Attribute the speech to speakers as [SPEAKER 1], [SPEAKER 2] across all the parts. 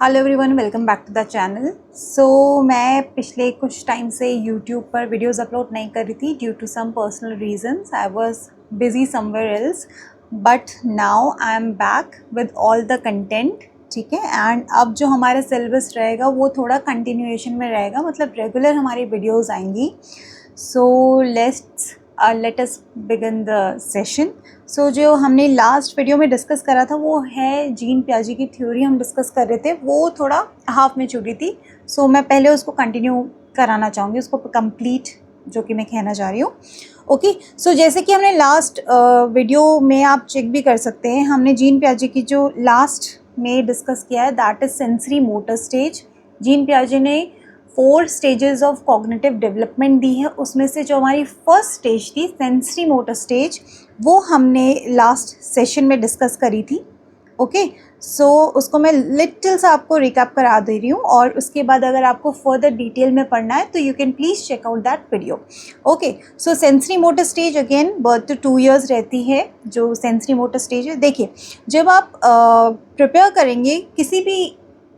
[SPEAKER 1] Hello everyone, welcome back to the channel. मैं पिछले कुछ टाइम से यूट्यूब पर वीडियोस अपलोड नहीं कर रही थी due to some personal reasons. I was busy somewhere else, but now I am back with all the content. ठीक है, एंड अब जो हमारा सिलेबस रहेगा वो थोड़ा कंटिन्यूएशन में रहेगा, मतलब रेगुलर हमारी वीडियोस आएंगी। So let us begin the session. जो हमने लास्ट वीडियो में डिस्कस करा था वो है जीन पियाजे की थ्योरी हम डिस्कस कर रहे थे, वो थोड़ा हाफ में छूटी थी। मैं पहले उसको कंटिन्यू कराना चाहूँगी, उसको कंप्लीट जो कि मैं कहना चाह रही हूँ। ओके, जैसे कि हमने लास्ट वीडियो में आप चेक भी कर सकते हैं, हमने जीन पियाजे की जो लास्ट में डिस्कस किया है that is sensory motor stage. Jean पियाजे ने 4 स्टेजेस ऑफ कॉग्निटिव डेवलपमेंट दी है, उसमें से जो हमारी फर्स्ट स्टेज थी सेंसरी मोटर स्टेज, वो हमने लास्ट सेशन में डिस्कस करी थी। ओके, उसको मैं लिटिल सा आपको रिकैप करा दे रही हूँ, और उसके बाद अगर आपको फर्दर डिटेल में पढ़ना है तो you can please check out that video. Okay, sensory motor stage again birth to 2 years रहती है। जो सेंसरी मोटर स्टेज है, देखिए जब आप प्रिपेयर करेंगे किसी भी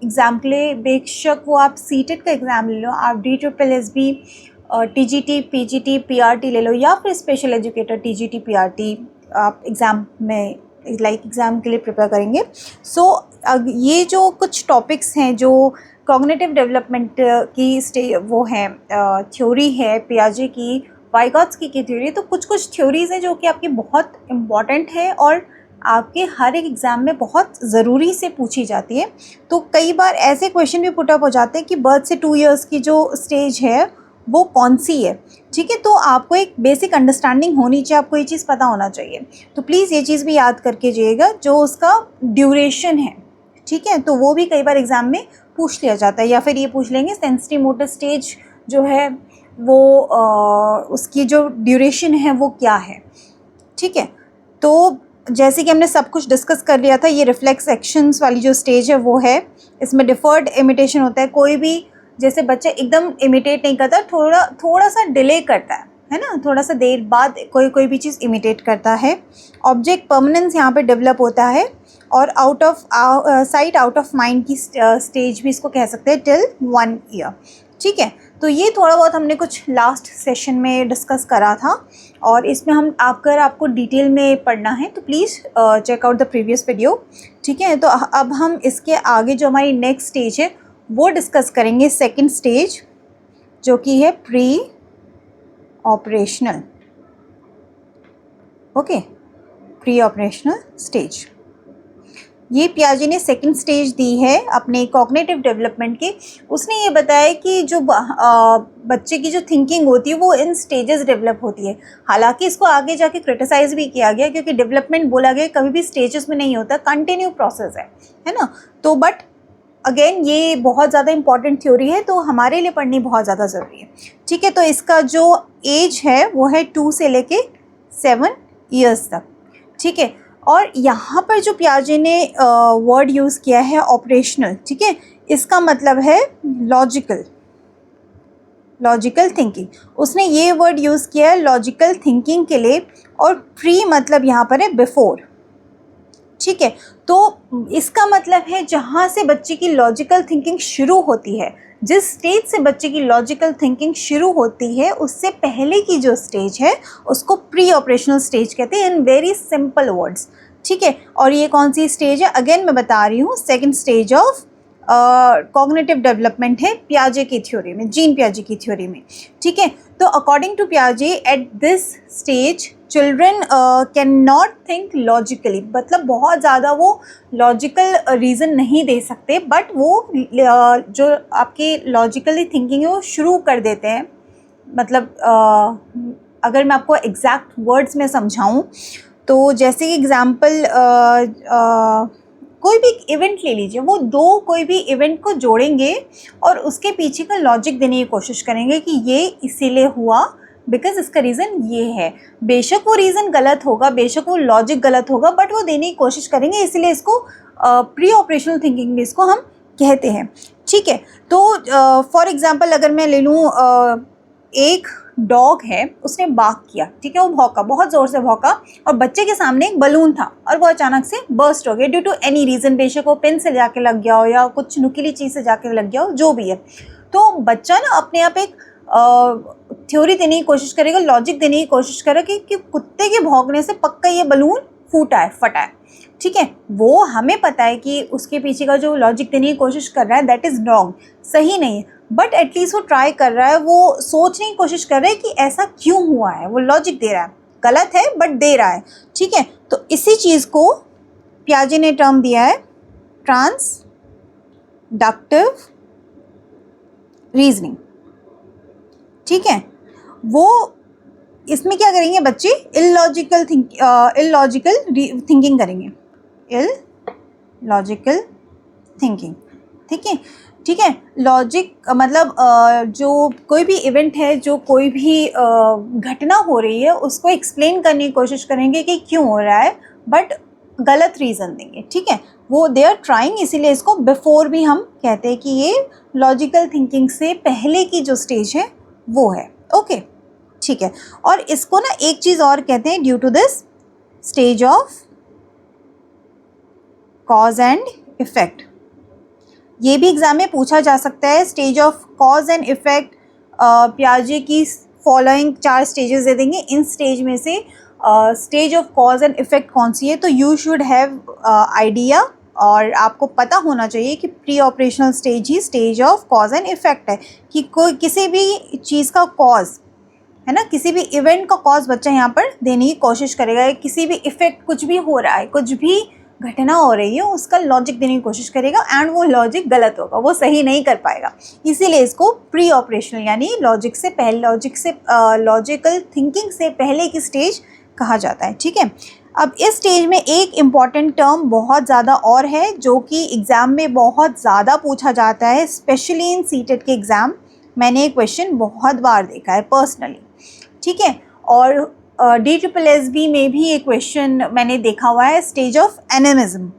[SPEAKER 1] एग्ज़ाम के लिए, बेशक वो आप सीटेट का एग्ज़ाम ले लो, आप DSSB, TGT, PGT, PRT ले लो, या फिर स्पेशल एजुकेटर TGT, PRT आप एग्ज़ाम में एग्ज़ाम के लिए प्रिपेयर करेंगे। ये जो कुछ टॉपिक्स हैं जो कॉग्निटिव डेवलपमेंट की वो है थ्योरी है पियाजे की, वाइगॉत्स्की की थ्योरी, तो कुछ थ्योरीज़ हैं जो कि आपकी बहुत इम्पॉर्टेंट है और आपके हर एक एग्ज़ाम में बहुत ज़रूरी से पूछी जाती है। तो कई बार ऐसे क्वेश्चन भी पुटअप हो जाते हैं कि बर्थ से 2 years की जो स्टेज है वो कौन सी है। ठीक है, तो आपको एक बेसिक अंडरस्टैंडिंग होनी चाहिए, आपको ये चीज़ पता होना चाहिए। तो प्लीज़ ये चीज़ भी याद करके जाइएगा, जो उसका ड्यूरेशन है। ठीक है, तो वो भी कई बार एग्ज़ाम में पूछ लिया जाता है, या फिर ये पूछ लेंगे सेंसरी मोटर स्टेज जो है वो उसकी जो ड्यूरेशन है वो क्या है। ठीक है, तो जैसे कि हमने सब कुछ डिस्कस कर लिया था, ये रिफ्लेक्स एक्शंस वाली जो स्टेज है वो है। इसमें डिफर्ड इमिटेशन होता है, कोई भी जैसे बच्चा एकदम इमिटेट नहीं करता, थोड़ा सा डिले करता है ना, थोड़ा सा देर बाद कोई भी चीज़ इमिटेट करता है। ऑब्जेक्ट परमानेंस यहाँ पे डेवलप होता है, और out of sight out of mind की स्टेज भी इसको कह सकते हैं टिल 1 year। ठीक है, तो ये थोड़ा बहुत हमने कुछ लास्ट सेशन में डिस्कस करा था, और इसमें अगर आपको डिटेल में पढ़ना है तो please check out the previous video. ठीक है, तो अब हम इसके आगे जो हमारी नेक्स्ट स्टेज है वो डिस्कस करेंगे, सेकंड स्टेज, जो कि है pre operational. Okay, pre operational stage, ये पियाजे ने सेकंड स्टेज दी है अपने कॉग्निटिव डेवलपमेंट की। उसने ये बताया कि जो बच्चे की जो थिंकिंग होती है वो इन स्टेजेस डेवलप होती है। हालांकि इसको आगे जाके क्रिटिसाइज भी किया गया, क्योंकि डेवलपमेंट बोला गया कभी भी स्टेजेस में नहीं होता, कंटिन्यू प्रोसेस है ना। तो बट अगेन ये बहुत ज़्यादा इंपॉर्टेंट थ्योरी है, तो हमारे लिए पढ़नी बहुत ज़्यादा ज़रूरी है। ठीक है, तो इसका जो एज है वो है 2 से लेके 7 years तक। ठीक है, और यहाँ पर जो पियाजे ने वर्ड यूज़ किया है ऑपरेशनल, ठीक है, इसका मतलब है लॉजिकल थिंकिंग। उसने ये वर्ड यूज़ किया है लॉजिकल थिंकिंग के लिए, और प्री मतलब यहाँ पर है बिफोर। ठीक है, तो इसका मतलब है जहाँ से बच्चे की लॉजिकल थिंकिंग शुरू होती है, जिस स्टेज से बच्चे की लॉजिकल थिंकिंग शुरू होती है उससे पहले की जो स्टेज है उसको प्री ऑपरेशनल स्टेज कहते हैं, इन वेरी सिंपल वर्ड्स। ठीक है, और ये कौन सी स्टेज है, अगेन मैं बता रही हूँ, second stage of cognitive development है पियाजे की थ्योरी में, जीन पियाजे की थ्योरी में। ठीक है, तो अकॉर्डिंग टू पियाजे at this stage children can not think logically, मतलब बहुत ज़्यादा वो लॉजिकल रीज़न नहीं दे सकते, बट वो जो आपकी लॉजिकली थिंकिंग है वो शुरू कर देते हैं। मतलब अगर मैं आपको एग्जैक्ट वर्ड्स में समझाऊं तो जैसे कि एग्ज़ाम्पल कोई भी इवेंट ले लीजिए, वो दो कोई भी इवेंट को जोड़ेंगे और उसके पीछे का लॉजिक देने की कोशिश करेंगे कि ये इसीलिए हुआ बिकॉज इसका रीज़न ये है। बेशक वो रीज़न गलत होगा, बेशक वो लॉजिक गलत होगा, बट वो देने की कोशिश करेंगे, इसलिए इसको प्री ऑपरेशनल थिंकिंग भी इसको हम कहते हैं। ठीक है, तो फॉर एग्ज़ाम्पल अगर मैं ले लूँ एक डॉग है उसने बार्क किया, ठीक है, वो भौंका, बहुत ज़ोर से भौंका और बच्चे के सामने एक बलून था और वो अचानक से बर्स्ट हो गया ड्यू टू एनी रीज़न, बेशक वो पेन से जाके लग गया हो या कुछ नुकीली चीज़ से जाके लग गया हो, जो भी है। तो बच्चा ना अपने आप एक थ्योरी देने की कोशिश करेगा, लॉजिक देने की कोशिश करेगा कि कुत्ते के भौंकने से पक्का ये बलून फूटा है, फटा है, ठीक है। वो हमें पता है कि उसके पीछे का जो लॉजिक देने की कोशिश कर रहा है दैट इज़ रॉन्ग, सही नहीं है, बट एटलीस्ट वो ट्राई कर रहा है, वो सोचने की कोशिश कर रहा है कि ऐसा क्यों हुआ है, वो लॉजिक दे रहा है, गलत है बट दे रहा है, ठीक है। तो इसी चीज़ को पियाजे ने टर्म दिया है ट्रांसडक्टिव रीजनिंग, ठीक है। वो इसमें क्या करेंगे बच्चे, इलॉजिकल थिंकिंग करेंगे, इलॉजिकल थिंकिंग, ठीक है, ठीक है। लॉजिक मतलब जो कोई भी इवेंट है, जो कोई भी घटना हो रही है उसको एक्सप्लेन करने की कोशिश करेंगे कि क्यों हो रहा है, बट गलत रीज़न देंगे, ठीक है। वो दे आर ट्राइंग, इसीलिए इसको बिफोर भी हम कहते हैं कि ये लॉजिकल थिंकिंग से पहले की जो स्टेज है वो है, ओके, ठीक है। और इसको ना एक चीज़ और कहते हैं, due to this stage of cause and effect, ये भी एग्जाम में पूछा जा सकता है। Stage of cause and effect, पियाजे की फॉलोइंग 4 स्टेजेस दे देंगे, इन स्टेज में से stage of cause and effect कौन सी है, तो यू शुड हैव आइडिया, और आपको पता होना चाहिए कि pre operational stage he stage of cause and effect है, कि कोई किसी भी चीज़ का कॉज है ना, किसी भी इवेंट का कॉज बच्चा यहाँ पर देने की कोशिश करेगा, किसी भी इफेक्ट, कुछ भी हो रहा है, कुछ भी घटना हो रही है, उसका लॉजिक देने की कोशिश करेगा एंड वो लॉजिक गलत होगा, वो सही नहीं कर पाएगा, इसीलिए इसको प्री ऑपरेशनल यानी लॉजिक से पहले, लॉजिकल थिंकिंग से पहले की स्टेज कहा जाता है, ठीक है। अब इस स्टेज में एक इम्पॉर्टेंट टर्म बहुत ज़्यादा और है जो कि एग्ज़ाम में बहुत ज़्यादा पूछा जाता है, स्पेशली इन सीटेट के एग्ज़ाम। मैंने ये क्वेश्चन बहुत बार देखा है पर्सनली, ठीक है, और DSSB में भी ये क्वेश्चन मैंने देखा हुआ है, स्टेज ऑफ एनिमिज्म,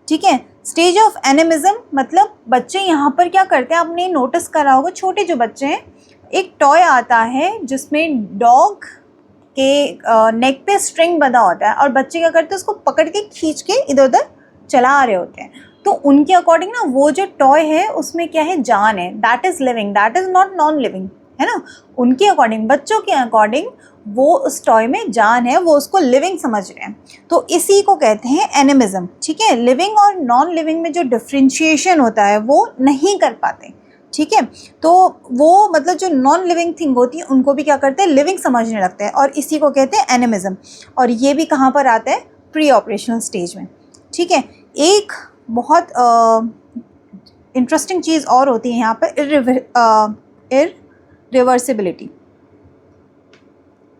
[SPEAKER 1] ठीक है। स्टेज ऑफ एनिमिज्म मतलब बच्चे यहाँ पर क्या करते हैं, आपने नोटिस करा होगा, छोटे जो बच्चे हैं, एक टॉय आता है जिसमें डॉग के नेक पे स्ट्रिंग बंधा होता है और बच्चे क्या करते हैं, उसको पकड़ के खींच के इधर उधर चला रहे होते हैं। तो उनके अकॉर्डिंग ना वो जो टॉय है उसमें क्या है, जान है, that is living, that is not non living, है ना। उनके अकॉर्डिंग, बच्चों के अकॉर्डिंग वो उस टॉय में जान है, वो उसको लिविंग समझ रहे हैं, तो इसी को कहते हैं एनिमिज्म, ठीक है। लिविंग और नॉन लिविंग में जो डिफ्रेंशिएशन होता है वो नहीं कर पाते, ठीक है। तो वो मतलब जो नॉन लिविंग थिंग होती है उनको भी क्या करते हैं, लिविंग समझने लगते हैं, और इसी को कहते हैं एनिमिज्म। और ये भी कहाँ पर आता है, प्री ऑपरेशनल स्टेज में, ठीक है। एक बहुत इंटरेस्टिंग चीज़ और होती है यहाँ पर, इररिवर्सिबिलिटी,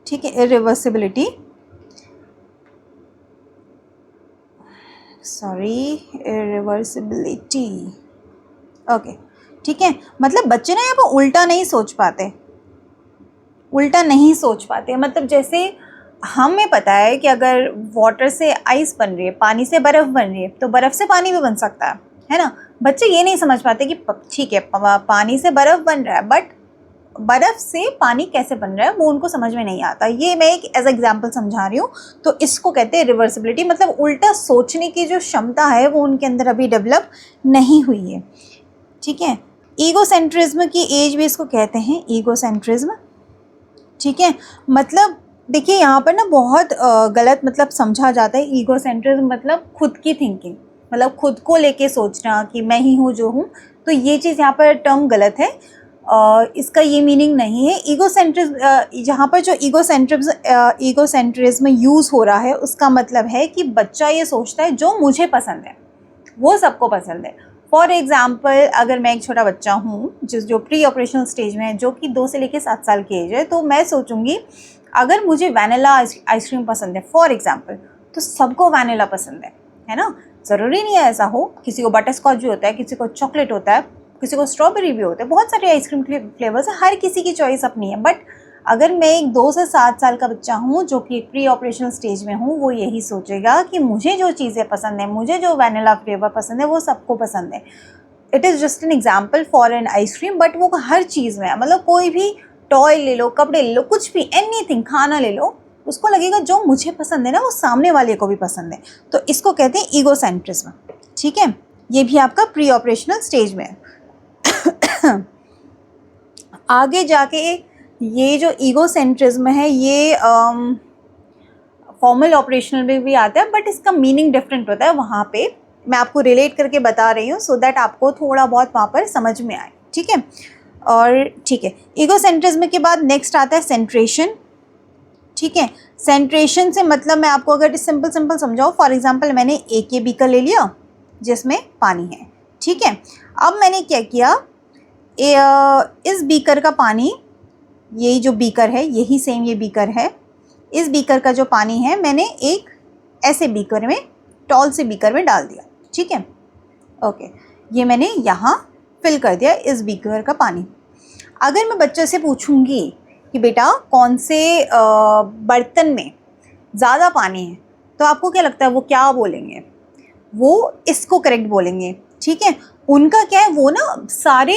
[SPEAKER 1] ठीक है, इररिवर्सिबिलिटी, इररिवर्सिबिलिटी, ओके, ठीक है। मतलब बच्चे ना यहाँ पर उल्टा नहीं सोच पाते, मतलब जैसे हमें पता है कि अगर वाटर से आइस बन रही है, पानी से बर्फ़ बन रही है, तो बर्फ़ से पानी भी बन सकता है ना। बच्चे ये नहीं समझ पाते कि ठीक है पानी से बर्फ़ बन रहा है, बट बर्फ़ से पानी कैसे बन रहा है वो उनको समझ में नहीं आता। ये मैं एक एज एग्जाम्पल समझा रही हूँ। तो इसको कहते हैं रिवर्सिबिलिटी, मतलब उल्टा सोचने की जो क्षमता है वो उनके अंदर अभी डेवलप नहीं हुई है, ठीक है। ईगोसेंट्रिज्म की एज भी इसको कहते हैं, ईगोसेंट्रिज्म, ठीक है। मतलब देखिए यहाँ पर ना बहुत गलत मतलब समझा जाता है। ईगोसेंट्रिज्म मतलब खुद की थिंकिंग, मतलब खुद को लेके सोचना कि मैं ही हूँ जो हूँ, तो ये चीज़ यहाँ पर टर्म गलत है। इसका ये मीनिंग नहीं है। ईगोसेंट्रिज्म, यहाँ पर जो ईगोसेंट्रिज्म यूज़ हो रहा है उसका मतलब है कि बच्चा ये सोचता है जो मुझे पसंद है वो सबको पसंद है। फॉर एग्ज़ाम्पल अगर मैं एक छोटा बच्चा हूँ जो प्री ऑपरेशनल स्टेज में है, जो कि 2 से लेकर 7 साल की एज है, तो मैं सोचूंगी अगर मुझे वैनिला आइसक्रीम पसंद है फॉर एग्ज़ाम्पल, तो सबको वैनिला पसंद है ना। ज़रूरी नहीं है ऐसा हो, किसी को बटर स्कॉच भी होता है, किसी को चॉकलेट होता है, किसी को स्ट्रॉबेरी भी होता है, बहुत सारे आइसक्रीम फ्लेवर्स है, हर किसी की चॉइस अपनी है। बट अगर मैं एक 2 से 7 साल का बच्चा हूँ जो कि एक प्री ऑपरेशनल स्टेज में हूँ, वो यही सोचेगा कि मुझे जो चीज़ें पसंद है, मुझे जो वैनिला फ्लेवर पसंद है वो सबको पसंद है। It is just an example for an ice cream, but वो हर चीज़ में है, मतलब कोई भी टॉय ले लो, कपड़े ले लो, कुछ भी, एनीथिंग, खाना ले लो, उसको लगेगा जो मुझे पसंद है ना वो सामने वाले को भी पसंद है। तो इसको कहते हैं ईगोसेंट्रिज्म। ठीक है, ये भी आपका प्री ऑपरेशनल स्टेज में है। आगे जाके ये जो ईगोसेंट्रिज्म है ये फॉर्मल ऑपरेशनल में भी आता है, बट इसका मीनिंग डिफरेंट होता है। वहाँ पे मैं आपको रिलेट करके बता रही हूँ सो दैट आपको थोड़ा बहुत वहाँ पर समझ में आए। ठीक है, और ठीक है, ईगोसेंट्रिज्म के बाद नेक्स्ट आता है सेंट्रेशन। ठीक है, सेंट्रेशन से मतलब मैं आपको अगर सिंपल समझाऊँ, फॉर एग्जांपल मैंने एक ये बीकर ले लिया जिसमें पानी है। ठीक है, अब मैंने क्या किया, इस बीकर का पानी, यही जो बीकर है यही सेम ये बीकर है, इस बीकर का जो पानी है मैंने एक ऐसे बीकर में, टॉल से बीकर में डाल दिया। ठीक है, ओके, ये मैंने यहाँ फिल कर दिया इस बीकर का पानी। अगर मैं बच्चे से पूछूंगी कि बेटा कौन से बर्तन में ज़्यादा पानी है, तो आपको क्या लगता है वो क्या बोलेंगे? वो इसको करेक्ट बोलेंगे। ठीक है, उनका क्या है, वो ना सारे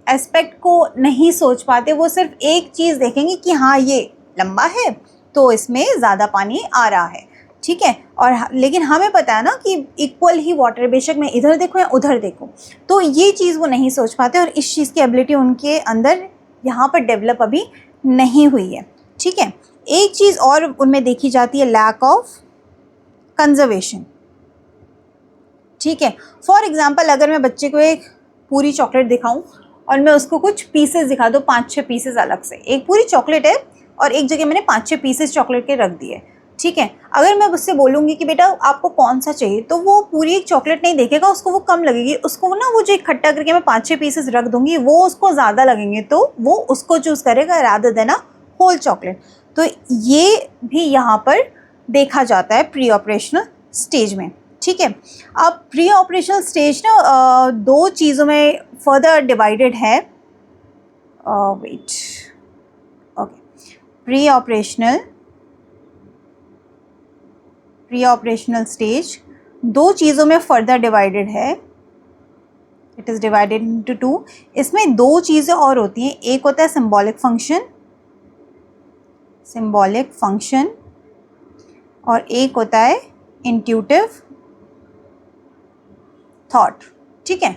[SPEAKER 1] एस्पेक्ट को नहीं सोच पाते, वो सिर्फ एक चीज़ देखेंगे कि हाँ ये लंबा है तो इसमें ज़्यादा पानी आ रहा है। ठीक है, और लेकिन हमें पता है ना कि इक्वल ही वाटर, बेशक मैं इधर देखूँ या उधर देखूँ, तो ये चीज़ वो नहीं सोच पाते और इस चीज़ की एबिलिटी उनके अंदर यहाँ पर डेवलप अभी नहीं हुई है। ठीक है, एक चीज़ और उनमें देखी जाती है, लैक ऑफ कंजर्वेशन। ठीक है, फॉर एग्जांपल अगर मैं बच्चे को एक पूरी चॉकलेट दिखाऊं और मैं उसको कुछ पीसेस दिखा दूँ, 5-6 पीसेस अलग से, एक पूरी चॉकलेट है और एक जगह मैंने 5-6 पीसेस चॉकलेट के रख दिए। ठीक है, अगर मैं उससे बोलूँगी कि बेटा आपको कौन सा चाहिए, तो वो पूरी एक चॉकलेट नहीं देखेगा, उसको वो कम लगेगी, उसको ना वो जो इकट्ठा करके मैं 5-6 पीसेस रख दूँगी वो उसको ज़्यादा लगेंगे, तो वो उसको चूज़ करेगा rather than a whole chocolate. तो ये भी यहाँ पर देखा जाता है प्री ऑपरेशनल स्टेज में। ठीक है, अब प्री ऑपरेशनल स्टेज ना दो चीज़ों में फर्दर डिवाइडेड है। Wait, okay, pre operational stage दो चीज़ों में फर्दर डिवाइडेड है। It is divided into 2। इसमें दो चीज़ें और होती हैं, एक होता है सिंबॉलिक फंक्शन और एक होता है इंट्यूटिव थॉट। ठीक है,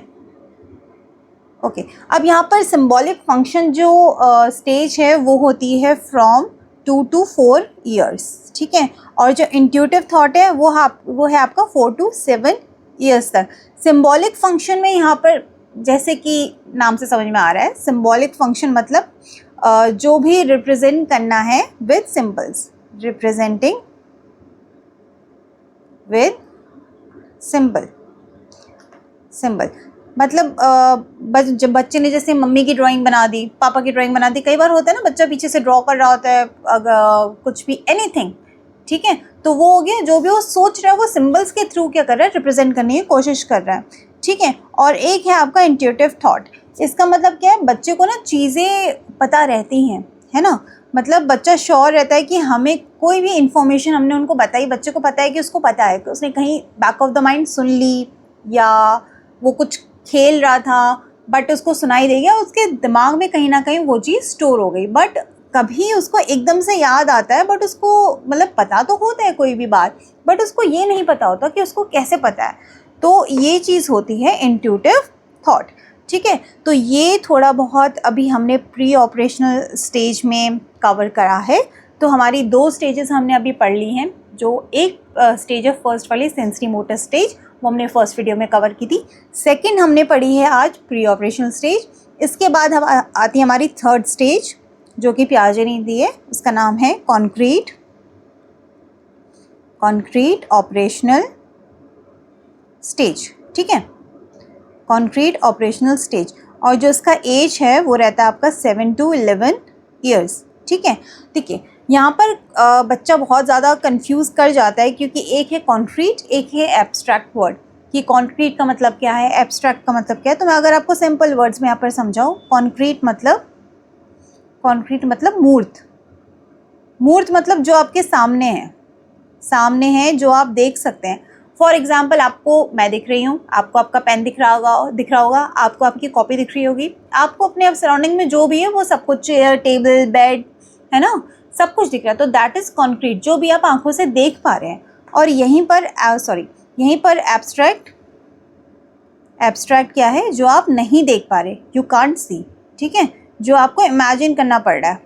[SPEAKER 1] ओके, अब यहाँ पर सिंबॉलिक फंक्शन जो स्टेज है वो होती है फ्रॉम 2 to 4 ईयर्स। ठीक है, और जो इंट्यूटिव थॉट है वो है आपका 4 to 7 ईयर्स तक। सिंबॉलिक फंक्शन में यहाँ पर जैसे कि नाम से समझ में आ रहा है, सिंबॉलिक फंक्शन मतलब जो भी रिप्रेजेंट करना है with symbols, representing with symbol मतलब जब बच्चे ने जैसे मम्मी की ड्राइंग बना दी, पापा की ड्राइंग बना दी, कई बार होता है ना बच्चा पीछे से ड्रॉ कर रहा होता है कुछ भी, एनीथिंग। ठीक है, तो वो हो गया, जो भी वो सोच रहा है वो सिंबल्स के थ्रू क्या कर रहा है, रिप्रेजेंट करने की कोशिश कर रहा है। ठीक है, और एक है आपका इंट्यूटिव थॉट। इसका मतलब क्या है, बच्चे को ना चीज़ें पता रहती हैं, है ना, मतलब बच्चा श्योर रहता है कि हमें कोई भी इंफॉर्मेशन हमने उनको बताई, बच्चे को पता है कि उसको पता है कि उसने कहीं बैक ऑफ द माइंड सुन ली, या वो कुछ खेल रहा था बट उसको सुनाई दे गया, उसके दिमाग में कहीं ना कहीं वो चीज़ स्टोर हो गई, बट कभी उसको एकदम से याद आता है, बट उसको मतलब पता तो होता है कोई भी बात, बट उसको ये नहीं पता होता कि उसको कैसे पता है। तो ये चीज़ होती है इंट्यूटिव थॉट। ठीक है, तो ये थोड़ा बहुत अभी हमने प्री ऑपरेशनल स्टेज में कवर करा है। तो हमारी दो स्टेजेस हमने अभी पढ़ ली हैं। जो एक स्टेज है फर्स्ट वाली सेंसरी मोटर स्टेज, वो हमने फर्स्ट वीडियो में कवर की थी। सेकंड हमने पढ़ी है आज प्री ऑपरेशनल स्टेज। इसके बाद हम आती है हमारी थर्ड स्टेज, जो कि पियाजे ने दी है, उसका नाम है कॉन्क्रीट ऑपरेशनल स्टेज। ठीक है, कॉन्क्रीट ऑपरेशनल स्टेज, और जो इसका एज है वो रहता है आपका 7 to 11 ईयर्स। ठीक है, यहाँ पर बच्चा बहुत ज़्यादा कंफ्यूज कर जाता है, क्योंकि एक है कॉन्क्रीट, एक है एब्स्ट्रैक्ट वर्ड, कि कॉन्क्रीट का मतलब क्या है, एब्स्ट्रैक्ट का मतलब क्या है। तो मैं अगर आपको सिंपल वर्ड्स में यहाँ पर समझाऊँ, कॉन्क्रीट मतलब मूर्त मतलब जो आपके सामने है, जो आप देख सकते हैं। फॉर एग्जाम्पल आपको मैं दिख रही हूँ, आपको आपका पेन दिख रहा होगा, आपको आपकी कॉपी दिख रही होगी, आपको अपने सराउंडिंग में जो भी है वो सब कुछ, चेयर, टेबल, बेड, है ना, सब कुछ दिख रहा है। तो दैट इज़ कॉन्क्रीट, जो भी आप आंखों से देख पा रहे हैं। और यहीं पर एब्स्ट्रैक्ट क्या है, जो आप नहीं देख पा रहे, यू कांट सी, ठीक है, जो आपको इमेजिन करना पड़ रहा है।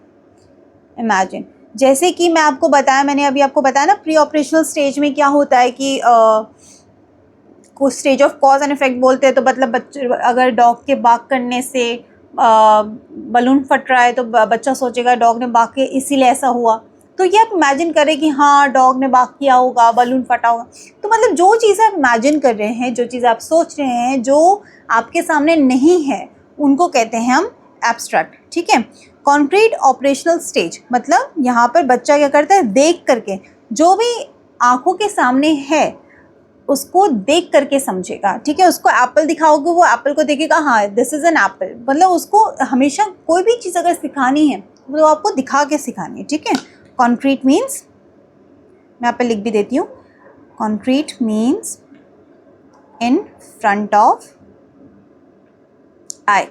[SPEAKER 1] इमेजिन, जैसे कि मैं आपको बताया, मैंने अभी आपको बताया ना, प्री ऑपरेशनल स्टेज में क्या होता है कि कुछ stage of cause and effect बोलते हैं। तो मतलब बच्चे, अगर डॉग के बार्क करने से बलून फट रहा है तो बच्चा सोचेगा डॉग ने बार्क किया इसीलिए ऐसा हुआ। तो ये आप इमेजिन करें कि हाँ डॉग ने बार्क किया होगा, बलून फटा होगा। तो मतलब जो चीज़ आप इमेजिन कर रहे हैं, जो चीज़ आप सोच रहे हैं, जो आपके सामने नहीं है, उनको कहते हैं हम एब्स्ट्रैक्ट, ठीक है। कॉन्क्रीट ऑपरेशनल स्टेज, मतलब यहाँ पर बच्चा क्या करता है, देख करके, जो भी आंखों के सामने है उसको देख करके समझेगा, ठीक है। उसको एप्पल दिखाओगे, वो एप्पल को देखेगा, हाँ दिस इज़ एन एप्पल। मतलब उसको हमेशा कोई भी चीज़ अगर सिखानी है तो आपको दिखा के सिखानी है, ठीक है। कॉन्क्रीट मीन्स, मैं यहाँ पे लिख भी देती हूँ, concrete means in front of eye,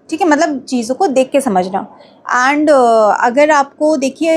[SPEAKER 1] ठीक है, मतलब चीज़ों को देख के समझना। एंड अगर आपको देखिए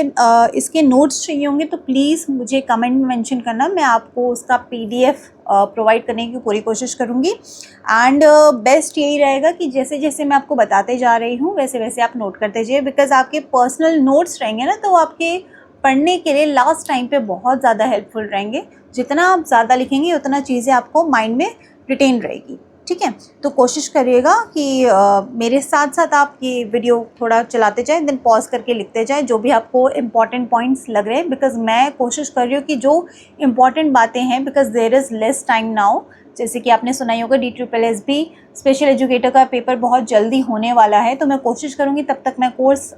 [SPEAKER 1] इसके नोट्स चाहिए होंगे तो प्लीज़ मुझे कमेंट में मेंशन करना, मैं आपको उसका PDF प्रोवाइड करने की पूरी कोशिश करूँगी। एंड बेस्ट यही रहेगा कि जैसे जैसे मैं आपको बताते जा रही हूँ वैसे वैसे आप नोट करते जाइए, बिकॉज आपके पर्सनल नोट्स रहेंगे ना, तो आपके पढ़ने के लिए लास्ट टाइम पे बहुत ज़्यादा हेल्पफुल रहेंगे। जितना आप ज़्यादा लिखेंगे उतना चीज़ें आपको माइंड में रिटेन रहेगी, ठीक है। तो कोशिश करिएगा कि मेरे साथ साथ आप ये वीडियो थोड़ा चलाते जाएं, देन पॉज करके लिखते जाएं जो भी आपको इम्पॉर्टेंट पॉइंट्स लग रहे हैं, बिकॉज मैं कोशिश कर रही हूँ कि जो इम्पॉर्टेंट बातें हैं, because there is less time now. जैसे कि आपने सुना ही होगा DSSB स्पेशल एजुकेटर का पेपर बहुत जल्दी होने वाला है, तो मैं कोशिश करूँगी तब तक मैं कोर्स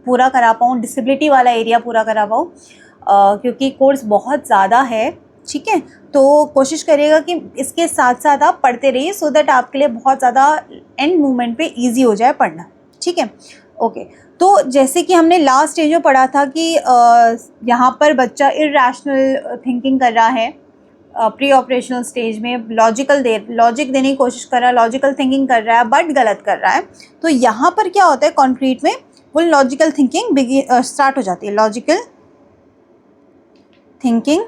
[SPEAKER 1] पूरा करा पाऊँ, डिसेबिलिटी वाला एरिया पूरा करा पाऊँ, क्योंकि कोर्स बहुत ज़्यादा है, ठीक है। तो कोशिश करिएगा कि इसके साथ साथ आप पढ़ते रहिए, सो दैट आपके लिए बहुत ज़्यादा एंड मोमेंट पे इजी हो जाए पढ़ना, ठीक है। ओके, तो जैसे कि हमने लास्ट स्टेज में पढ़ा था कि यहाँ पर बच्चा इरैशनल थिंकिंग कर रहा है, प्री ऑपरेशनल स्टेज में लॉजिक देने की कोशिश कर रहा है, लॉजिकल थिंकिंग कर रहा है, बट गलत कर रहा है। तो यहाँ पर क्या होता है, कॉन्क्रीट में वो लॉजिकल थिंकिंग स्टार्ट हो जाती है, लॉजिकल थिंकिंग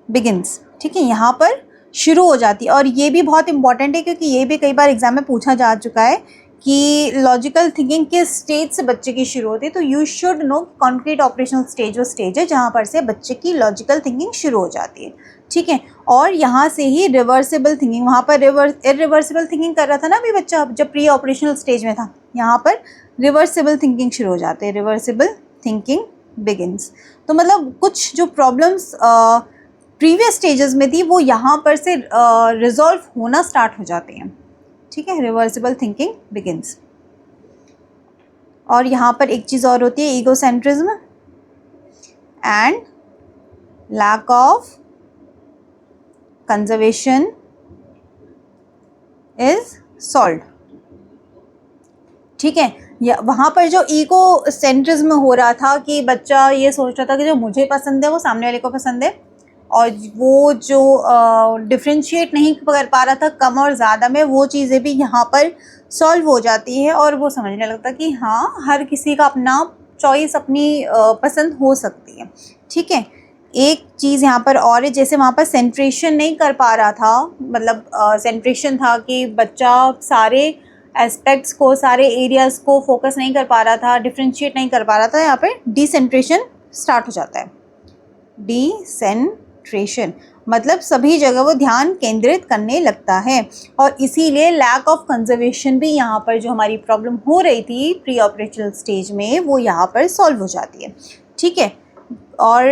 [SPEAKER 1] बिगिन्स, ठीक है, यहाँ पर शुरू हो जाती है। और ये भी बहुत इंपॉर्टेंट है क्योंकि ये भी कई बार एग्जाम में पूछा जा चुका है कि लॉजिकल थिंकिंग किस स्टेज से बच्चे की शुरू होती है। तो you should know concrete operational stage वो स्टेज है जहाँ पर से बच्चे की लॉजिकल थिंकिंग शुरू हो जाती है, ठीक है। और यहाँ से ही रिवर्सिबल थिंकिंग, वहाँ पर इरिवर्सिबल थिंकिंग कर रहा था ना अभी बच्चा जब प्री ऑपरेशनल स्टेज में था, यहाँ पर रिवर्सिबल थिंकिंग शुरू हो जाते हैं, रिवर्सिबल थिंकिंग बिगिन्स। तो मतलब कुछ जो प्रॉब्लम्स प्रीवियस स्टेजेस में थी वो यहाँ पर से रिजॉल्व होना स्टार्ट हो जाते हैं, ठीक है, रिवर्सिबल थिंकिंग बिगिन्स। और यहाँ पर एक चीज़ और होती है, egocentrism and lack of conservation is solved, ठीक है। वहाँ पर जो ईगो सेंट्रिज्म हो रहा था कि बच्चा ये सोच रहा था कि जो मुझे पसंद है वो सामने वाले को पसंद है, और वो जो डिफ्रेंशिएट नहीं कर पा रहा था कम और ज़्यादा में, वो चीज़ें भी यहाँ पर सॉल्व हो जाती है और वो समझने लगता कि हाँ हर किसी का अपना चॉइस, अपनी पसंद हो सकती है, ठीक है। एक चीज़ यहाँ पर और है, जैसे वहाँ पर सेंट्रेशन नहीं कर पा रहा था, मतलब सेंट्रेशन था कि बच्चा सारे एस्पेक्ट्स को, सारे एरियाज़ को फोकस नहीं कर पा रहा था, डिफ्रेंशिएट नहीं कर पा रहा था, यहाँ पर डिसेंट्रेशन स्टार्ट हो जाता है। डिसेंट्रेशन मतलब सभी जगह वो ध्यान केंद्रित करने लगता है, और इसीलिए लैक ऑफ कंजर्वेशन भी यहाँ पर जो हमारी प्रॉब्लम हो रही थी प्री ऑपरेशनल स्टेज में वो यहाँ पर सॉल्व हो जाती है, ठीक है। और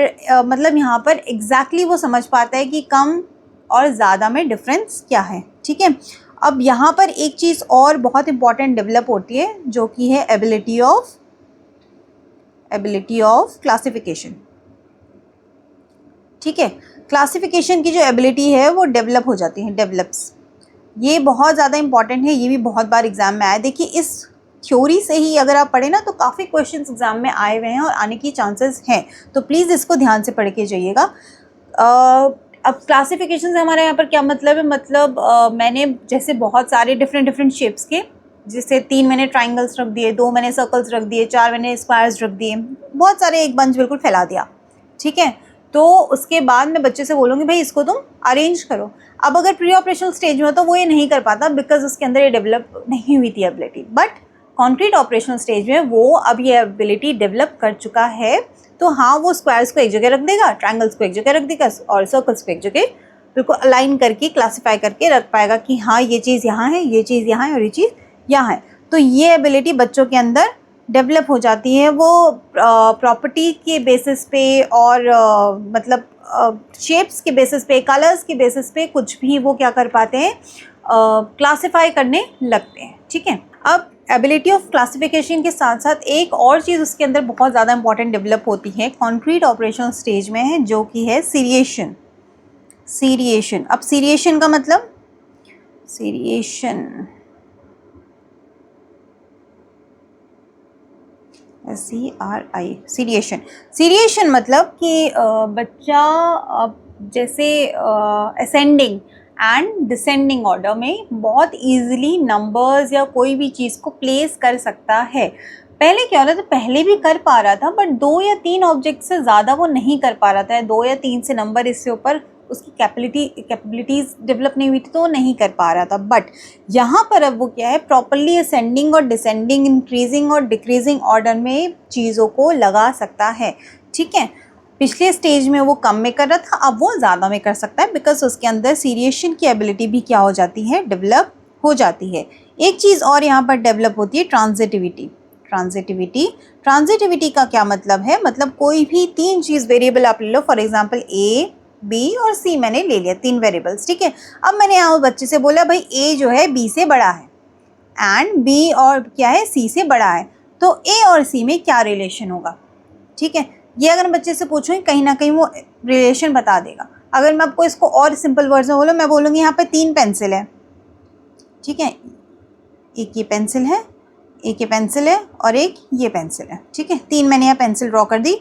[SPEAKER 1] मतलब यहाँ पर एग्जैक्टली वो समझ पाता है कि कम और ज़्यादा में डिफरेंस क्या है, ठीक है। अब यहाँ पर एक चीज़ और बहुत इंपॉर्टेंट डेवलप होती है जो कि है एबिलिटी ऑफ क्लासिफिकेशन, ठीक है। क्लासिफिकेशन की जो एबिलिटी है वो डेवलप हो जाती है, डेवलप्स। ये बहुत ज़्यादा इंपॉर्टेंट है, ये भी बहुत बार एग्जाम में आया। देखिए इस थ्योरी से ही अगर आप पढ़े ना तो काफ़ी क्वेश्चंस एग्जाम में आए हुए हैं और आने की चांसेस हैं, तो प्लीज़ इसको ध्यान से पढ़ के जाइएगा। अब क्लासिफिकेशन से हमारे यहाँ पर क्या मतलब है, मतलब मैंने जैसे बहुत सारे डिफरेंट शेप्स के, जैसे 3 मैंने ट्राइंगल्स रख दिए, 2 मैंने सर्कल्स रख दिए, 4 मैंने स्क्वायर्स रख दिए, बहुत सारे एक बंच बिल्कुल फैला दिया, ठीक है। तो उसके बाद मैं बच्चे से बोलूँगी भाई इसको तुम अरेंज करो। अब अगर प्री ऑपरेशनल स्टेज में हो तो वो ये नहीं कर पाता बिकॉज उसके अंदर ये डेवलप नहीं हुई थी ability, but concrete operational stage में वो अब ये एबिलिटी डेवलप कर चुका है। तो हाँ, वो स्क्वायर्स को एक जगह रख देगा, ट्रायंगल्स को एक जगह रख देगा और सर्कल्स को एक जगह बिल्कुल अलाइन करके क्लासीफाई करके रख पाएगा कि हाँ ये चीज़ यहाँ है, ये चीज़ यहाँ है और ये चीज़ यहाँ है। तो ये एबिलिटी बच्चों के अंदर डेवलप हो जाती है। वो प्रॉपर्टी के बेसिस पे और मतलब शेप्स के बेसिस पे, कलर्स के बेसिस पे कुछ भी वो क्या कर पाते हैं, क्लासिफाई करने लगते हैं, ठीक है। अब एबिलिटी ऑफ क्लासिफिकेशन के साथ साथ एक और चीज़ उसके अंदर बहुत ज़्यादा इंपॉर्टेंट डेवलप होती है कॉन्क्रीट ऑपरेशनल स्टेज में है, जो कि है सीरिएशन। सीरिएशन, अब सीरिएशन का मतलब, सीरिएशन SERI, सीरिएशन। सीरिएशन मतलब कि बच्चा जैसे असेंडिंग एंड डिसेंडिंग ऑर्डर में बहुत इजीली नंबर्स या कोई भी चीज़ को प्लेस कर सकता है। पहले क्या हो रहा था, पहले भी कर पा रहा था बट 2 या 3 ऑब्जेक्ट से ज़्यादा वो नहीं कर पा रहा था, 2 या 3 से नंबर इससे ऊपर उसकी कैपेबिलिटीज़ डेवलप नहीं हुई थी तो वो नहीं कर पा रहा था। बट यहाँ पर अब वो क्या है, प्रॉपरली असेंडिंग और डिसेंडिंग, इंक्रीजिंग और डिक्रीजिंग ऑर्डर में चीज़ों को लगा सकता है, ठीक है। पिछले स्टेज में वो कम में कर रहा था, अब वो ज़्यादा में कर सकता है बिकॉज उसके अंदर सीरिएशन की एबिलिटी भी क्या हो जाती है, डेवलप हो जाती है। एक चीज़ और यहाँ पर डेवलप होती है, ट्रांजिटिविटी। ट्रांजिटिविटी का क्या मतलब है, मतलब कोई भी 3 चीज़ वेरिएबल आप ले लो, फॉर एग्जांपल A, B और C मैंने ले लिया, 3 वेरिएबल्स, ठीक है। अब मैंने यहाँ बच्चे से बोला भाई A जो है B से बड़ा है एंड B और क्या है C से बड़ा है, तो A और C में क्या रिलेशन होगा, ठीक है। ये अगर मैं बच्चे से पूछूँ कहीं ना कहीं वो रिलेशन बता देगा। अगर मैं आपको इसको और सिंपल वर्ड्स में बोलूँ, मैं बोलूँगी यहाँ पे 3 पेंसिल है, ठीक है, एक ये पेंसिल है, एक ये पेंसिल है और एक ये पेंसिल है, ठीक है। 3 मैंने यहाँ पेंसिल ड्रॉ कर दी,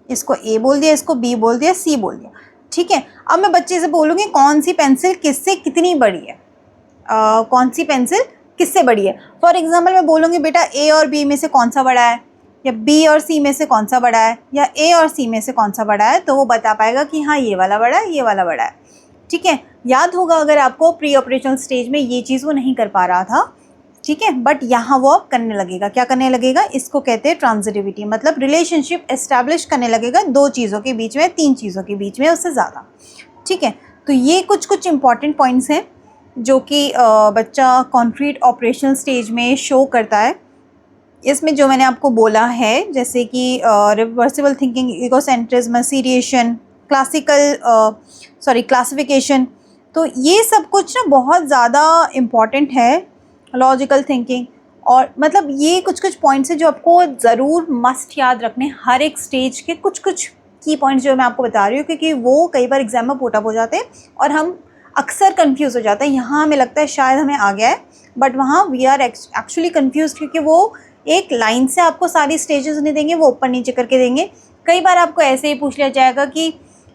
[SPEAKER 1] इसको A बोल दिया, इसको B बोल दिया, C बोल दिया, ठीक है। अब मैं बच्चे से बोलूँगी कौन सी पेंसिल किससे कितनी बड़ी है, कौन सी पेंसिल किससे बड़ी है। फॉर एग्जांपल मैं बोलूँगी बेटा A और B में से कौन सा बड़ा है, या B और C में से कौन सा बड़ा है, या A और C में से कौन सा बड़ा है, तो वो बता पाएगा कि हाँ ये वाला बड़ा है, ये वाला बड़ा है, ठीक है। याद होगा अगर आपको प्री ऑपरेशनल स्टेज में ये चीज़ वो नहीं कर पा रहा था, ठीक है, बट यहाँ वो अब करने लगेगा। क्या करने लगेगा, इसको कहते हैं ट्रांजिटिविटी, मतलब रिलेशनशिप एस्टैब्लिश करने लगेगा 2 चीज़ों के बीच में, 3 चीज़ों के बीच में, उससे ज़्यादा, ठीक है। तो ये कुछ इंपॉर्टेंट पॉइंट्स हैं जो कि बच्चा कॉन्क्रीट ऑपरेशनल स्टेज में शो करता है। इसमें जो मैंने आपको बोला है, जैसे कि रिवर्सिबल थिंकिंग, इगोसेंट्रिज्म, सीरिएशन, क्लासिफिकेशन, तो ये सब कुछ ना बहुत ज़्यादा इम्पॉर्टेंट है। लॉजिकल थिंकिंग, और मतलब ये कुछ पॉइंट्स हैं जो आपको ज़रूर मस्ट याद रखने, हर एक स्टेज के कुछ की पॉइंट्स जो मैं आपको बता रही हूँ, क्योंकि वो कई बार एग्जाम में पुट अप हो जाते हैं और हम अक्सर कंफ्यूज हो जाते हैं। यहाँ हमें लगता है शायद हमें आ गया है, बट वहाँ वी आर एक्चुअली कंफ्यूज, क्योंकि वो एक लाइन से आपको सारी स्टेजेस नहीं देंगे, वो ऊपर नीचे करके देंगे। कई बार आपको ऐसे ही पूछ लिया जाएगा कि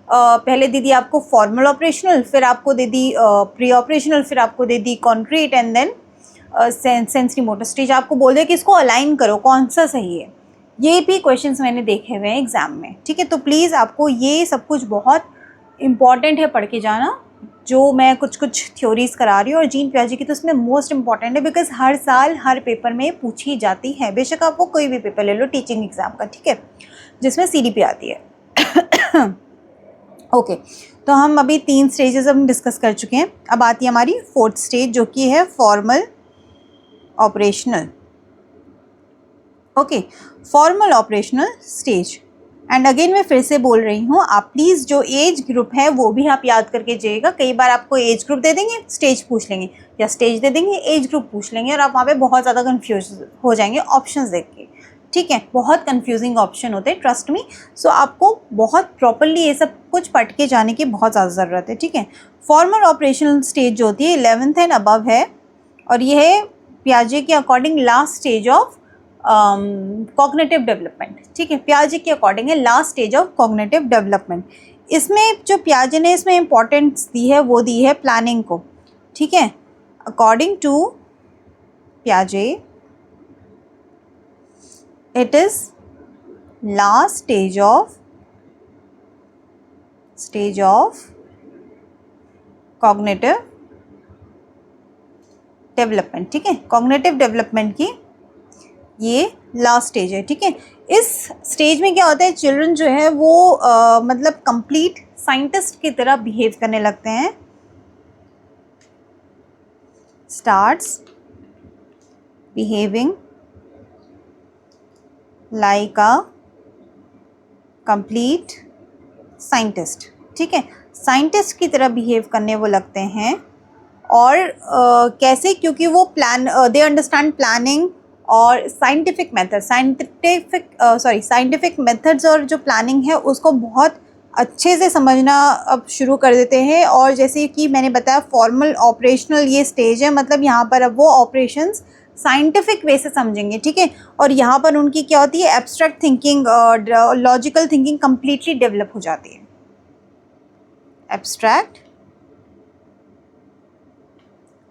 [SPEAKER 1] पहले दे दी आपको फॉर्मल ऑपरेशनल, फिर आपको दे दी प्री ऑपरेशनल, फिर आपको दे दी concrete and then sensory motor stage, आपको बोल दे कि इसको अलाइन करो कौन सा सही है। ये भी क्वेश्चंस मैंने देखे हुए हैं एग्जाम में, ठीक है। तो प्लीज़ आपको ये सब कुछ बहुत इम्पॉर्टेंट है पढ़ के जाना, जो मैं कुछ थ्योरीज करा रही हूँ, और जीन पियाजे की तो उसमें मोस्ट इंपॉर्टेंट है, बिकॉज हर साल हर पेपर में पूछी जाती है, बेशक आप वो कोई भी पेपर ले लो टीचिंग एग्जाम का, ठीक है, जिसमें CDP आती है। ओके, तो हम अभी 3 स्टेजेस हम डिस्कस कर चुके हैं। अब आती है हमारी 4th स्टेज, जो कि है formal operational. Okay, formal operational stage. And again मैं फिर से बोल रही हूँ, आप प्लीज़ जो एज ग्रुप है वो भी आप याद करके जाइएगा। कई बार आपको एज ग्रुप दे देंगे, स्टेज पूछ लेंगे, या स्टेज दे देंगे, एज ग्रुप पूछ लेंगे, और आप वहाँ पे बहुत ज़्यादा कन्फ्यूज हो जाएंगे ऑप्शंस देख के, ठीक है। बहुत कन्फ्यूजिंग ऑप्शन होते हैं, ट्रस्ट मी। सो आपको बहुत प्रॉपरली ये सब कुछ पढ़ के जाने की बहुत ज़्यादा ज़रूरत है, ठीक है। फॉर्मल ऑपरेशनल स्टेज जो होती है 11th एंड अबव है, और ये है पियाजे के according last stage of cognitive development, ठीक है, पियाजे के अकॉर्डिंग है last stage of cognitive development. इसमें जो पियाजे ने इसमें इम्पोर्टेंस दी है वो दी है प्लानिंग को, ठीक है। अकॉर्डिंग टू पियाजे it is last stage of cognitive development, ठीक है। कॉग्निटिव डेवलपमेंट की ये लास्ट स्टेज है, ठीक है। इस स्टेज में क्या होता है, चिल्ड्रन जो है वो मतलब कंप्लीट साइंटिस्ट की तरह बिहेव करने लगते हैं, starts behaving like a complete scientist, ठीक है। साइंटिस्ट की तरह बिहेव करने वो लगते हैं। और कैसे, क्योंकि वो दे अंडरस्टैंड प्लानिंग और साइंटिफिक मेथड्स और जो प्लानिंग है उसको बहुत अच्छे से समझना अब शुरू कर देते हैं। और जैसे कि मैंने बताया फॉर्मल ऑपरेशनल ये स्टेज है, मतलब यहाँ पर अब वो ऑपरेशंस साइंटिफिक वे से समझेंगे, ठीक है। और यहाँ पर उनकी क्या होती है, एब्स्ट्रैक्ट थिंकिंग और लॉजिकल थिंकिंग कम्प्लीटली डेवलप हो जाती है। एब्स्ट्रैक्ट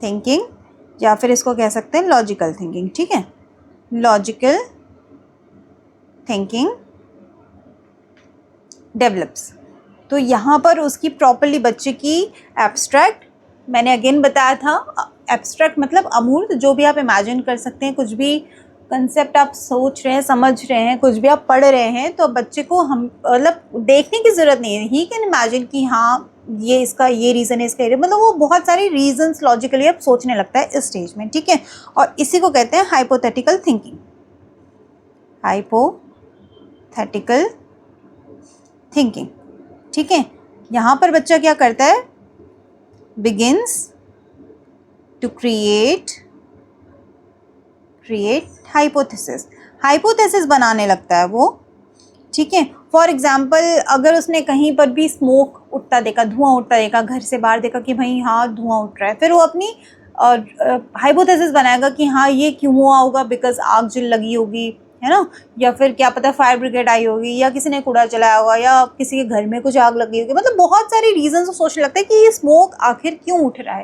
[SPEAKER 1] थिंकिंग या फिर इसको कह सकते हैं लॉजिकल थिंकिंग, ठीक है। Logical thinking develops. तो यहाँ पर उसकी प्रॉपर्ली बच्चे की एब्स्ट्रैक्ट, मैंने अगेन बताया था एब्स्ट्रैक्ट मतलब अमूर्त, जो भी आप इमेजिन कर सकते हैं, कुछ भी कंसेप्ट आप सोच रहे हैं, समझ रहे हैं, कुछ भी आप पढ़ रहे हैं, तो बच्चे को हम मतलब देखने की ज़रूरत नहीं है, ही कैन इमेजिन कि हाँ ये इसका ये रीज़न है, इसका ये, मतलब वो बहुत सारी रीजंस लॉजिकली अब सोचने लगता है इस स्टेज में, ठीक है। और इसी को कहते हैं हाइपोथेटिकल थिंकिंग। हाइपोथेटिकल थिंकिंग, ठीक है। यहाँ पर बच्चा क्या करता है, बिगिन्स टू क्रिएट हाइपोथेसिस बनाने लगता है वो, ठीक है। फॉर एग्जाम्पल अगर उसने कहीं पर भी स्मोक उठता देखा, धुआं उठता देखा, घर से बाहर देखा कि भाई हाँ धुआं उठ रहा है, फिर वो अपनी हाइपोथेसिस बनाएगा कि हाँ ये क्यों हुआ होगा, बिकॉज आग जल लगी होगी, है ना, या फिर क्या पता फायर ब्रिगेड आई होगी, या किसी ने कूड़ा जलाया होगा, या किसी के घर में कुछ आग लगी होगी, मतलब बहुत सारे रीजन को सोचने लगता है कि ये स्मोक आखिर क्यों उठ रहा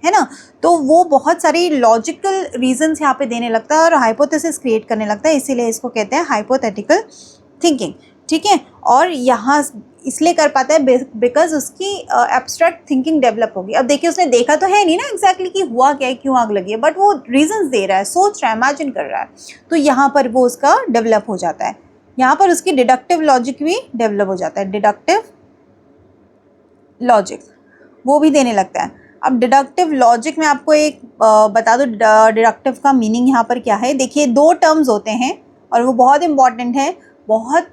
[SPEAKER 1] है ना। तो वो बहुत सारी लॉजिकल रीजंस यहाँ पे देने लगता है और हाइपोथेसिस क्रिएट करने लगता है, इसीलिए इसको कहते हैं हाइपोथेटिकल थिंकिंग, ठीक है। और यहाँ इसलिए कर पाता है बिकॉज उसकी एब्स्ट्रैक्ट थिंकिंग डेवलप होगी। अब देखिए उसने देखा तो है नहीं ना एग्जैक्टली कि हुआ क्या है, क्यों आग लगी है, बट वो रीजंस दे रहा है, सोच रहा है, इमेजिन कर रहा है, तो यहाँ पर वो उसका डेवलप हो जाता है। यहाँ पर उसकी डिडक्टिव लॉजिक भी डेवलप हो जाता है, डिडक्टिव लॉजिक वो भी देने लगता है। अब डिडक्टिव लॉजिक में आपको एक बता दो डिडक्टिव का मीनिंग यहाँ पर क्या है। देखिए दो टर्म्स होते हैं और वो बहुत इम्पॉर्टेंट है, बहुत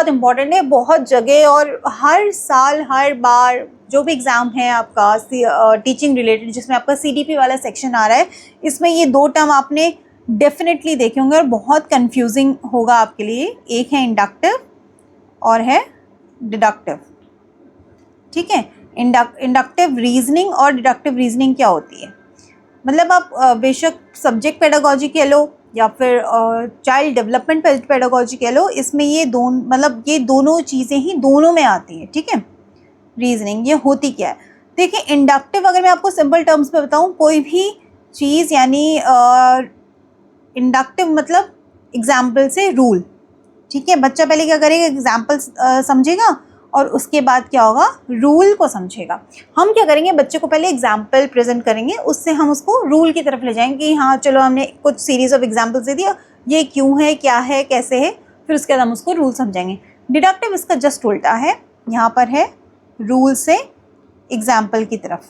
[SPEAKER 1] इम्पॉर्टेंट है, बहुत जगह और हर साल हर बार जो भी एग्ज़ाम है आपका टीचिंग रिलेटेड जिसमें आपका CDP वाला सेक्शन आ रहा है, इसमें ये दो टर्म आपने डेफिनेटली देखे होंगे और बहुत कंफ्यूजिंग होगा आपके लिए। एक है इंडक्टिव और है डिडक्टिव, ठीक है। इंडक्टिव रीजनिंग और डिडक्टिव रीजनिंग क्या होती है, मतलब आप बेशक सब्जेक्ट पेडागोजी कह लो या फिर चाइल्ड डेवलपमेंट पेडागोजी कह लो, इसमें ये दोनों चीज़ें ही दोनों में आती हैं, ठीक है। रीजनिंग ये होती क्या है, देखिए इंडक्टिव अगर मैं आपको सिंपल टर्म्स में बताऊं, कोई भी चीज़ यानी इंडक्टिव मतलब एग्जाम्पल से रूल, ठीक है। बच्चा पहले क्या करेगा, एग्जाम्पल समझेगा और उसके बाद क्या होगा, रूल को समझेगा। हम क्या करेंगे, बच्चे को पहले एग्जाम्पल प्रेजेंट करेंगे, उससे हम उसको रूल की तरफ ले जाएंगे कि हाँ चलो हमने कुछ सीरीज ऑफ एग्जाम्पल्स दे दिया, ये क्यों है, क्या है, कैसे है, फिर उसके बाद हम उसको रूल समझाएंगे। डिडक्टिव इसका जस्ट उल्टा है, यहाँ पर है रूल से एग्जाम्पल की तरफ।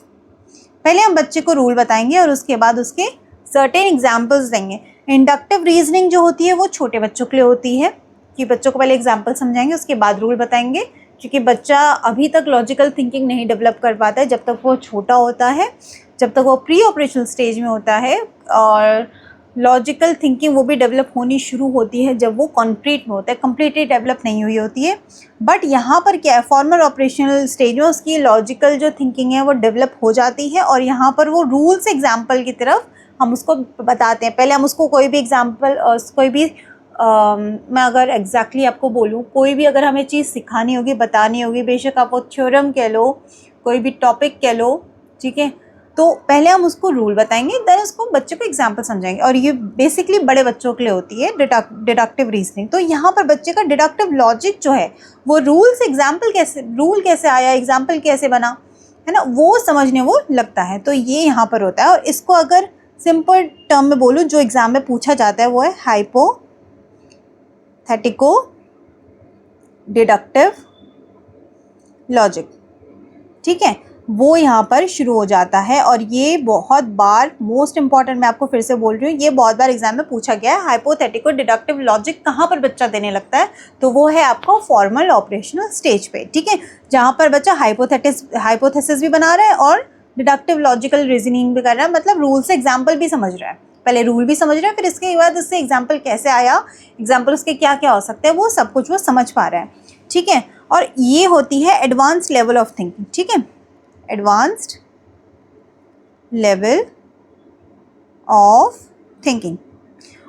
[SPEAKER 1] पहले हम बच्चे को रूल बताएंगे और उसके बाद उसके सर्टेन एग्जाम्पल्स देंगे। इंडक्टिव रीजनिंग जो होती है वो छोटे बच्चों के लिए होती है कि बच्चों को पहले एग्जाम्पल समझाएंगे उसके बाद रूल बताएंगे, क्योंकि बच्चा अभी तक लॉजिकल थिंकिंग नहीं डेवलप कर पाता है जब तक वो छोटा होता है, जब तक वो प्री ऑपरेशनल स्टेज में होता है। और लॉजिकल थिंकिंग वो भी डेवलप होनी शुरू होती है जब वो कॉन्क्रीट में होता है, कम्प्लीटली डेवलप नहीं हुई होती है। बट यहाँ पर क्या है, फॉर्मल ऑपरेशनल स्टेज में उसकी लॉजिकल जो थिंकिंग है वो डेवलप हो जाती है और यहाँ पर वो रूल्स एग्जाम्पल की तरफ हम उसको बताते हैं। पहले हम उसको कोई भी एग्जाम्पल, कोई भी मैं अगर एग्जैक्टली आपको बोलूँ, कोई भी अगर हमें चीज़ सिखानी होगी, बतानी होगी, बेशक आप वो थ्योरम कह लो, कोई भी टॉपिक कह लो, ठीक है, तो पहले हम उसको रूल बताएंगे, देन उसको बच्चे को एग्जाम्पल समझाएंगे। और ये बेसिकली बड़े बच्चों के लिए होती है डिडक्टिव रीजनिंग। तो यहाँ पर बच्चे का डिडक्टिव लॉजिक जो है वो रूल से एग्जाम्पल कैसे, रूल कैसे आया, एग्जाम्पल कैसे बना, है ना, वो समझने वो लगता है। तो ये यहाँ पर होता है। और इसको अगर सिंपल टर्म में बोलूँ, जो एग्जाम में पूछा जाता है वो है हाइपोथेटिको डिडक्टिव लॉजिक, ठीक है, वो यहाँ पर शुरू हो जाता है। और ये बहुत बार, मोस्ट इंपॉर्टेंट, मैं आपको फिर से बोल रही हूँ, ये बहुत बार एग्जाम में पूछा गया है। हाइपोथेटिको डिडक्टिव लॉजिक कहाँ पर बच्चा देने लगता है, तो वो है आपको फॉर्मल ऑपरेशनल स्टेज पे, ठीक है, जहाँ पर बच्चा हाइपोथेसिस भी बना रहा है और डिडक्टिव लॉजिकल रीजनिंग भी कर रहा है, मतलब रूल से एग्जाम्पल भी समझ रहा है। पहले रूल भी समझ रहा है, फिर इसके बाद उससे एग्जाम्पल कैसे आया, एग्जाम्पल उसके क्या क्या हो सकते हैं, वो सब कुछ वो समझ पा रहा है, ठीक है। और ये होती है एडवांस्ड लेवल ऑफ थिंकिंग, ठीक है, एडवांस्ड लेवल ऑफ थिंकिंग।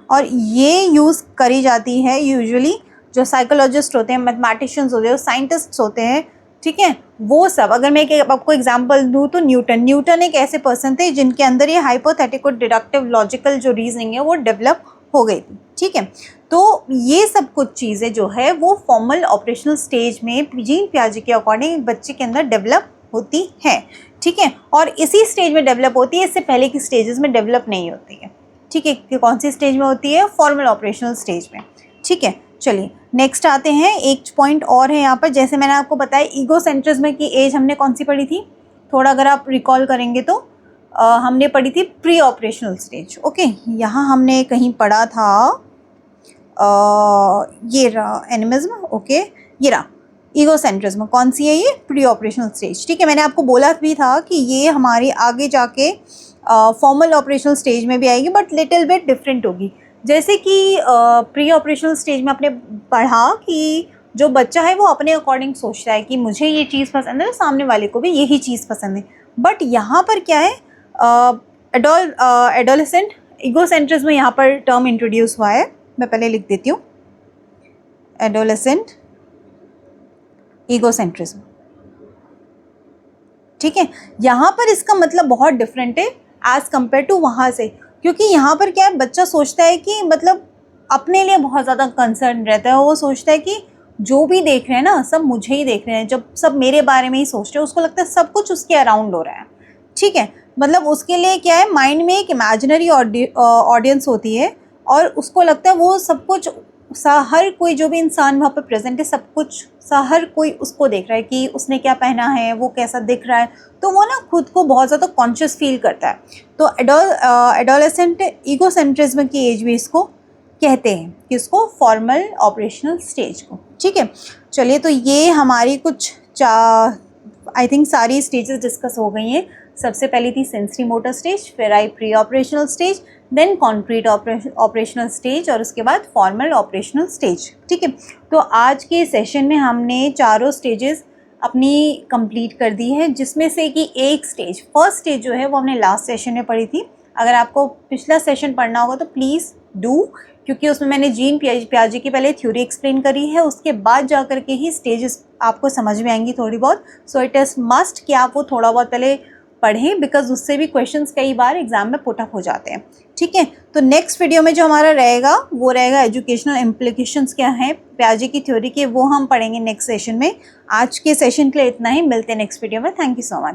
[SPEAKER 1] और ये यूज़ करी जाती है यूजुअली जो साइकोलॉजिस्ट होते हैं, मैथमेटिशियंस होते हैं, साइंटिस्ट्स होते हैं, ठीक है, वो सब। अगर मैं आपको एग्जांपल दूँ तो न्यूटन एक ऐसे पर्सन थे जिनके अंदर ये हाइपोथेटिको डिडक्टिव लॉजिकल जो रीजनिंग है वो डेवलप हो गई थी, ठीक है। तो ये सब कुछ चीज़ें जो है वो फॉर्मल ऑपरेशनल स्टेज में जीन पियाजे के अकॉर्डिंग एक बच्चे के अंदर डेवलप होती है, ठीक है। और इसी स्टेज में डेवलप होती है, इससे पहले की स्टेजेस में डेवलप नहीं होती है, ठीक है। कौन सी स्टेज में होती है, फॉर्मल ऑपरेशनल स्टेज में, ठीक है। चलिए नेक्स्ट आते हैं। एक पॉइंट और है यहाँ पर, जैसे मैंने आपको बताया ईगोसेंट्रिज्म की एज हमने कौन सी पढ़ी थी, थोड़ा अगर आप रिकॉल करेंगे तो हमने पढ़ी थी प्री ऑपरेशनल स्टेज, ओके। यहाँ हमने कहीं पढ़ा था ये रहा एनिमिज्म, ओके, ये रहा ईगोसेंट्रिज्म। कौन सी है ये, प्री ऑपरेशनल स्टेज, ठीक है। मैंने आपको बोला भी था कि ये हमारी आगे जाके फॉर्मल ऑपरेशनल स्टेज में भी आएगी, बट लिटिल बिट डिफरेंट होगी। जैसे कि प्री ऑपरेशनल स्टेज में आपने पढ़ा कि जो बच्चा है वो अपने अकॉर्डिंग सोचता है कि मुझे ये चीज़ पसंद है, सामने वाले को भी यही चीज़ पसंद है। बट यहाँ पर क्या है, एडोलेसेंट ईगोसेंट्रिज्म यहाँ पर टर्म इंट्रोड्यूस हुआ है। मैं पहले लिख देती हूँ, एडोलेसेंट ईगोसेंट्रिज्म, ठीक है। यहाँ पर इसका मतलब बहुत डिफरेंट है एज़ कम्पेयर टू वहाँ से, क्योंकि यहाँ पर क्या है, बच्चा सोचता है कि मतलब अपने लिए बहुत ज़्यादा कंसर्न रहता है। वो सोचता है कि जो भी देख रहे हैं ना, सब मुझे ही देख रहे हैं, जब सब मेरे बारे में ही सोच रहे हैं, उसको लगता है सब कुछ उसके अराउंड हो रहा है, ठीक है। मतलब उसके लिए क्या है, माइंड में एक इमेजिनरी ऑडियंस होती है और उसको लगता है वो सब कुछ, हर कोई जो भी इंसान वहाँ पर प्रेजेंट है, सब कुछ हर कोई उसको देख रहा है कि उसने क्या पहना है, वो कैसा दिख रहा है, तो वो ना खुद को बहुत ज़्यादा कॉन्शियस फील करता है। तो एडोलेसेंट ईगोसेंट्रिज्म की एज भी इसको कहते हैं, किसको, फॉर्मल ऑपरेशनल स्टेज को, ठीक है। चलिए, तो ये हमारी कुछ आई थिंक सारी स्टेजेस डिस्कस हो गई हैं। सबसे पहली थी सेंसरी मोटर स्टेज, फिर आई pre operational stage, then concrete operational stage और उसके बाद फॉर्मल ऑपरेशनल स्टेज, ठीक है। तो आज के सेशन में हमने चारों स्टेजेस अपनी कंप्लीट कर दी है, जिसमें से कि एक स्टेज, फर्स्ट स्टेज जो है वो हमने लास्ट सेशन में पढ़ी थी। अगर आपको पिछला सेशन पढ़ना होगा तो प्लीज़ डू, क्योंकि उसमें मैंने जीन पियाजे की पहले थ्योरी एक्सप्लेन करी है, उसके बाद जा कर के ही स्टेजेस आपको समझ में आएंगी थोड़ी बहुत। सो इट इज़ मस्ट कि आप वो थोड़ा बहुत पहले पढ़ें, बिकॉज उससे भी क्वेश्चंस कई बार एग्जाम में पुट अप हो जाते हैं, ठीक है। तो नेक्स्ट वीडियो में जो हमारा रहेगा वो रहेगा एजुकेशनल इम्प्लीकेशंस क्या हैं पियाजे की थ्योरी के, वो हम पढ़ेंगे नेक्स्ट सेशन में। आज के सेशन के लिए इतना ही, मिलते हैं नेक्स्ट वीडियो में। Thank you so much.